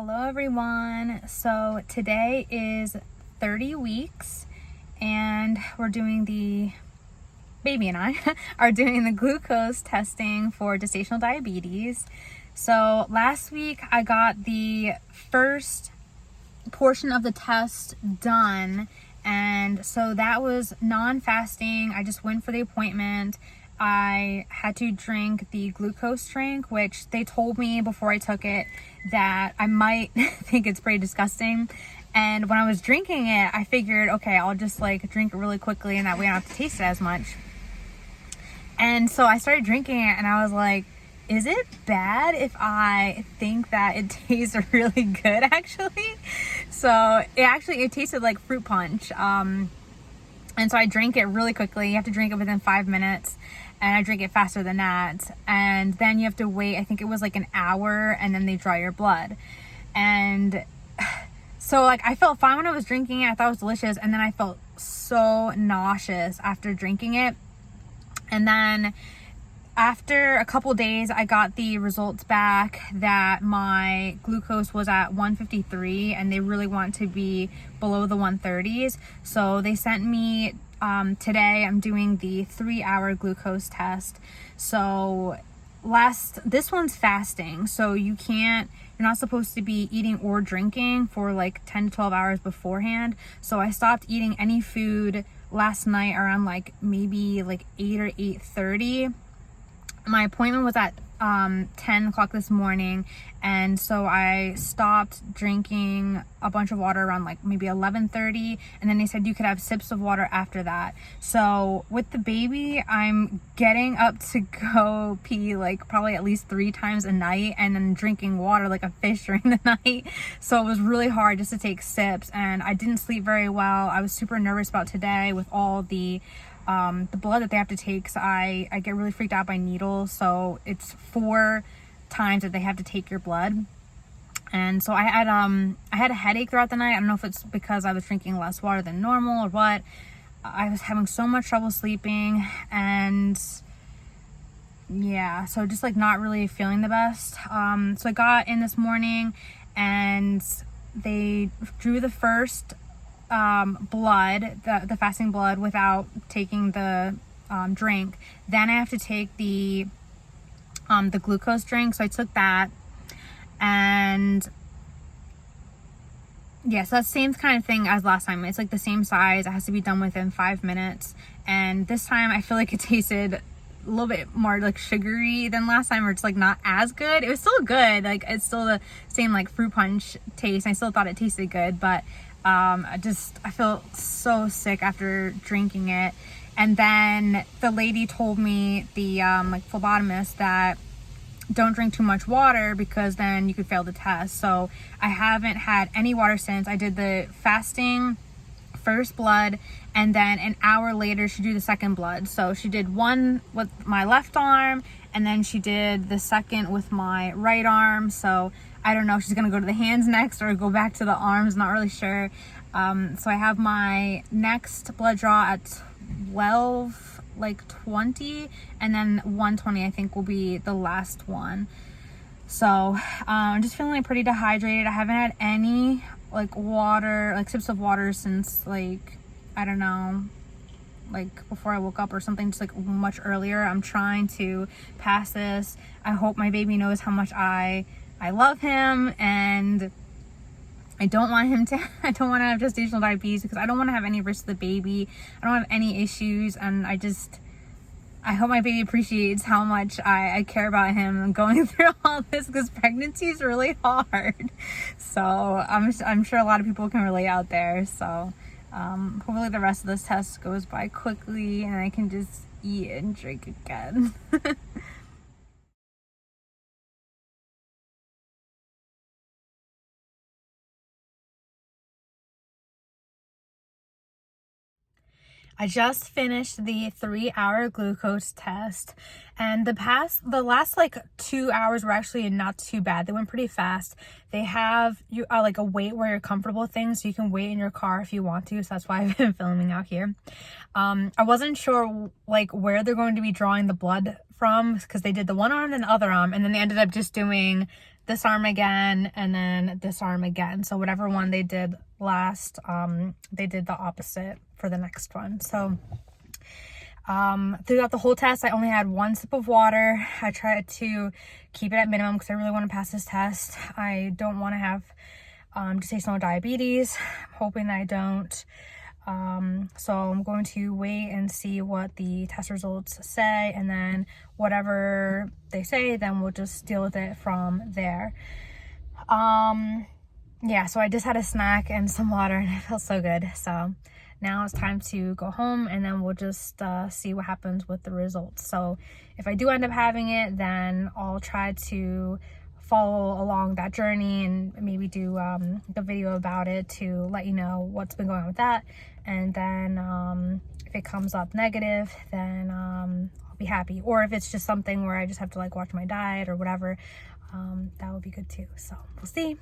Hello everyone. So today is 30 weeks and baby and I are doing the glucose testing for gestational diabetes. So last week I got the first portion of the test done, and so that was non-fasting. I just went for the appointment. I had to drink the glucose drink, which they told me before I took it that I might think it's pretty disgusting. And when I was drinking it, I figured, okay, I'll just like drink it really quickly and that way I don't have to taste it as much. And so I started drinking it and I was like, is it bad if I think that it tastes really good actually? So it tasted like fruit punch. And so I drank it really quickly. You have to drink it within 5 minutes. And I drank it faster than that. And then you have to wait, I think it was like an hour, and then they draw your blood. And so like I felt fine when I was drinking it. I thought it was delicious. And then I felt so nauseous after drinking it. And then after a couple days, I got the results back that my glucose was at 153 and they really want to be below the 130s. So they sent me, today I'm doing the 3-hour glucose test. So this one's fasting. So you're not supposed to be eating or drinking for like 10 to 12 hours beforehand. So I stopped eating any food last night around like maybe like 8 or 8:30. My appointment was at 10 o'clock this morning, and so I stopped drinking a bunch of water around like maybe 11:30, and then they said you could have sips of water after that. So with the baby, I'm getting up to go pee like probably at least 3 times a night, and then drinking water like a fish during the night. So it was really hard just to take sips, and I didn't sleep very well. I was super nervous about today with all the blood that they have to take, because I get really freaked out by needles. So it's 4 times that they have to take your blood. And so I had a headache throughout the night. I don't know if it's because I was drinking less water than normal or what. I was having so much trouble sleeping, and yeah, so just like not really feeling the best. So I got in this morning and they drew the first blood, the fasting blood, without taking the drink. Then I have to take the glucose drink. So I took that, and yeah, so that's the same kind of thing as last time. It's like the same size. It has to be done within 5 minutes. And this time I feel like it tasted a little bit more like sugary than last time, or it's like not as good. It was still good. Like it's still the same like fruit punch taste. I still thought it tasted good, but I feel so sick after drinking it. And then the lady told me, the like phlebotomist, that don't drink too much water because then you could fail the test. So I haven't had any water since. I did the fasting first blood, and then an hour later she did the second blood. So she did one with my left arm, and then she did the second with my right arm. So I don't know if she's gonna go to the hands next or go back to the arms, not really sure. So I have my next blood draw at 12:20, and then 1:20 I think will be the last one. So I'm just feeling like pretty dehydrated. I haven't had any like water, like sips of water, since like, I don't know, like before I woke up or something, just like much earlier. I'm trying to pass this. I hope my baby knows how much I love him, and I don't want to have gestational diabetes, because I don't want to have any risk to the baby. I don't have any issues, and I hope my baby appreciates how much I care about him and going through all this, because pregnancy is really hard. So I'm sure a lot of people can relate out there. So hopefully the rest of this test goes by quickly and I can just eat and drink again. I just finished the 3-hour glucose test, and the last like 2 hours were actually not too bad. They went pretty fast. They have like a wait where you're comfortable thing, so you can wait in your car if you want to. So that's why I've been filming out here. I wasn't sure like where they're going to be drawing the blood from, because they did the one arm and the other arm, and then they ended up just doing this arm again and then this arm again. So whatever one they did last, they did the opposite for the next one. So throughout the whole test, I only had 1 sip of water. I tried to keep it at minimum because I really want to pass this test. I don't want to have gestational diabetes. I'm hoping that I don't. So I'm going to wait and see what the test results say, and then whatever they say, then we'll just deal with it from there. Yeah, so I just had a snack and some water, and it felt so good. So now it's time to go home, and then we'll just see what happens with the results. So if I do end up having it, then I'll try to follow along that journey and maybe do the video about it to let you know what's been going on with that. And then if it comes up negative, then I'll be happy. Or if it's just something where I just have to like watch my diet or whatever, that would be good too. So we'll see.